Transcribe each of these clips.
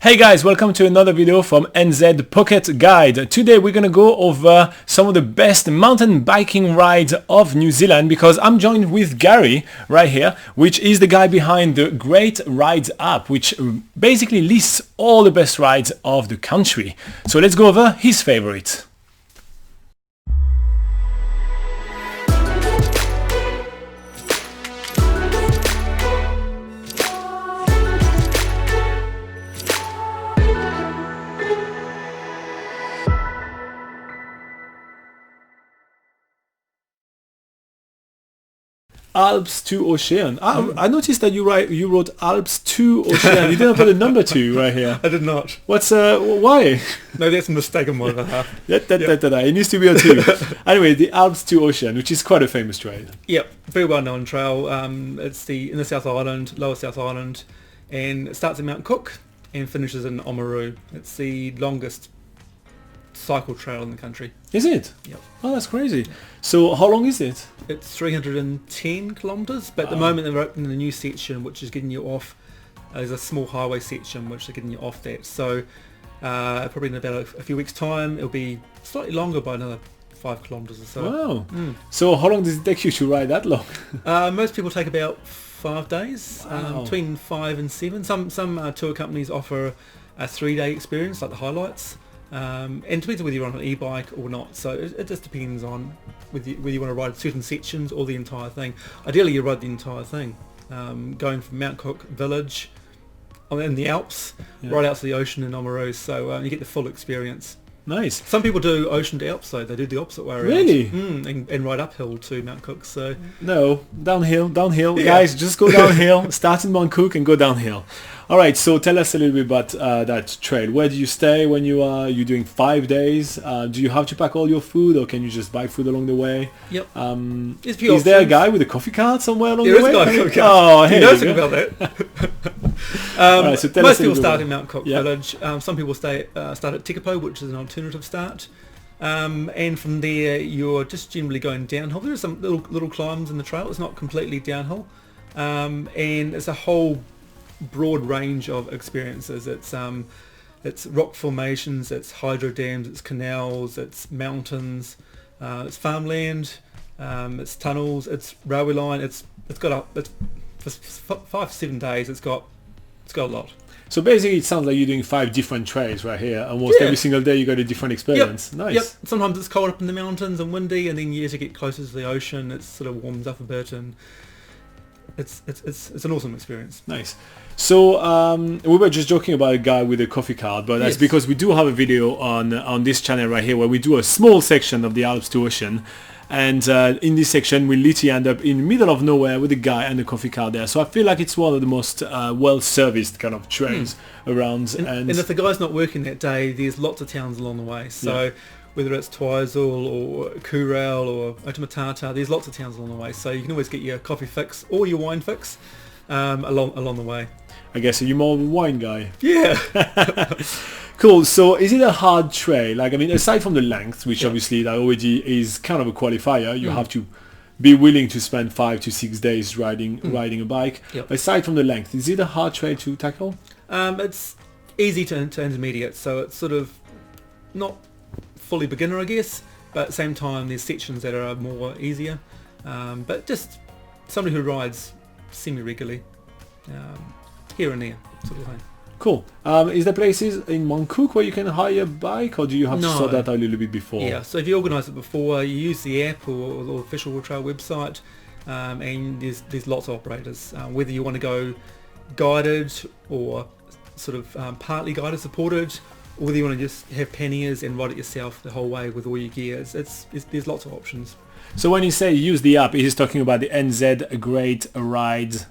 Hey guys, welcome to another video from NZ Pocket Guide. Today we're gonna go over some of the best mountain biking rides of New Zealand because I'm joined with Gary right here, which is the guy behind the Great Rides app, which basically lists all the best rides of the country. So let's go over his favorite. Alps to Ocean. I noticed that you wrote Alps to Ocean. You didn't put a number 2 right here. I did not. What's why? No, that's a mistake on my behalf. It needs to be a 2. Anyway, the Alps to Ocean, which is quite a famous trail. Yep, very well known trail. It's in the South Island, Lower South Island, and it starts in Mount Cook and finishes in Oamaru. It's the longest cycle trail in the country. Is it? Yep. Oh, that's crazy. So how long is it? It's 310 kilometres, but at the moment they're opening a new section which is getting you off. There's a small highway section which are getting you off that. So probably in about a few weeks' time it'll be slightly longer by another 5 kilometres or so. Wow. So how long does it take you to ride that long? Most people take about 5 days, Wow. between 5 and 7. Some tour companies offer a 3-day experience like the highlights. And it depends whether you're on an e-bike or not, so it just depends on whether you want to ride certain sections or the entire thing. Ideally you ride the entire thing, going from Mount Cook village in the Alps right out to the ocean in Oamaru, so you get the full experience. Nice. Some people do ocean to Alps though, they do the opposite way around. Really? And ride uphill to Mount Cook. So No, downhill. Yeah. Guys, just go downhill, start in Mount Cook and go downhill. Alright, so tell us a little bit about that trail. Where do you stay when you're doing 5 days? Do you have to pack all your food or can you just buy food along the way? Yep. Is there a guy with a coffee cart somewhere along the way? There is a guy with a coffee Oh, cart. hey, You know something about that. Right, so tell us Most a people little start bit in Mount Cook Yeah. village. Some people start at Tekapo, which is an alternative start. And from there you're just generally going downhill. There are some little climbs in the trail. It's not completely downhill. And it's a whole broad range of experiences. It's rock formations, it's hydro dams, it's canals, it's mountains, it's farmland, it's tunnels, it's railway line. It's for 5 to 7 days. It's got a lot. So basically it sounds like you're doing 5 different trails right here. Almost every single day you got a different experience. Nice. Yep. Sometimes it's cold up in the mountains and windy, and then as you get closer to the ocean it sort of warms up a bit, and it's an awesome experience. Nice. So we were just joking about a guy with a coffee cart, but that's because we do have a video on this channel right here where we do a small section of the Alps to Ocean, and in this section we literally end up in the middle of nowhere with a guy and a coffee cart there. So I feel like it's one of the most well-serviced kind of trails around. And if the guy's not working that day, there's lots of towns along the way. So whether it's Twizel or Kurau or Otamatata, there's lots of towns along the way. So you can always get your coffee fix or your wine fix along the way. I guess you're more of a wine guy. Yeah. Cool. So is it a hard trail? Like, I mean, aside from the length, which obviously that already is kind of a qualifier, you have to be willing to spend 5 to 6 days riding a bike. Yep. Aside from the length, is it a hard trail to tackle? It's easy to intermediate, so it's sort of not fully beginner, I guess, but at the same time there's sections that are more easier. But just somebody who rides semi-regularly, here and there, sort of thing. Cool. Is there places in Mount Cook where you can hire a bike, or do you have to sort that out a little bit before? Yeah, so if you organise it before, you use the app or the official trail website, and there's lots of operators. Whether you want to go guided or sort of partly guided, supported, or whether you want to just have panniers and ride it yourself the whole way with all your gear, there's lots of options. So when you say use the app, he's talking about the NZ Great Rides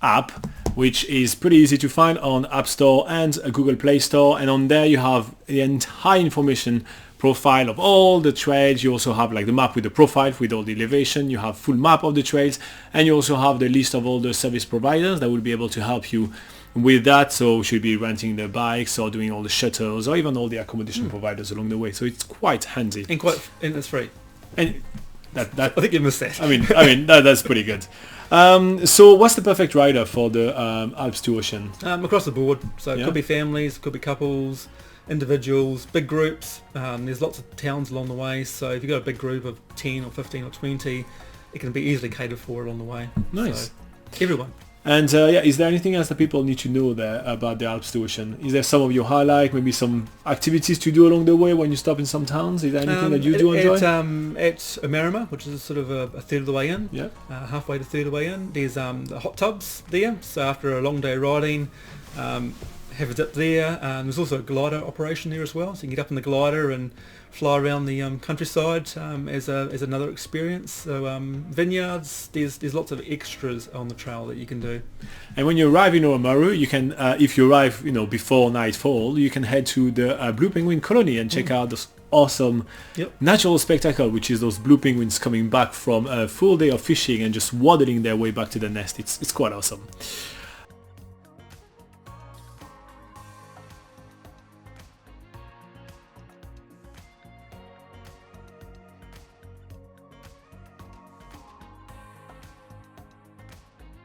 app, which is pretty easy to find on App Store and Google Play Store, and on there you have the entire information profile of all the trails. You also have like the map with the profile with all the elevation, you have full map of the trails, and you also have the list of all the service providers that will be able to help you with that. So should be renting the bikes or doing all the shuttles or even all the accommodation providers along the way. So it's quite handy. And it's free. And that I think you missed that. I mean that's pretty good. So what's the perfect rider for the Alps to Ocean? Across the board. So it Yeah. could be families, it could be couples, individuals, big groups. There's lots of towns along the way. So if you've got a big group of 10 or 15 or 20, it can be easily catered for along the way. Nice. So, everyone. And is there anything else that people need to know there about the Alps to Ocean? Is there some of your highlight, maybe some activities to do along the way when you stop in some towns? Is there anything that you do enjoy? At Amarama, which is sort of a third of the way in, Yeah. halfway to third of the way in, there's the hot tubs there. So after a long day riding, have a dip there. There's also a glider operation there as well, so you can get up in the glider and fly around the countryside as another experience. So vineyards, there's lots of extras on the trail that you can do. And when you arrive in Oamaru, you can, if you arrive, before nightfall, you can head to the Blue Penguin colony and check out this awesome natural spectacle, which is those blue penguins coming back from a full day of fishing and just waddling their way back to the nest. It's quite awesome.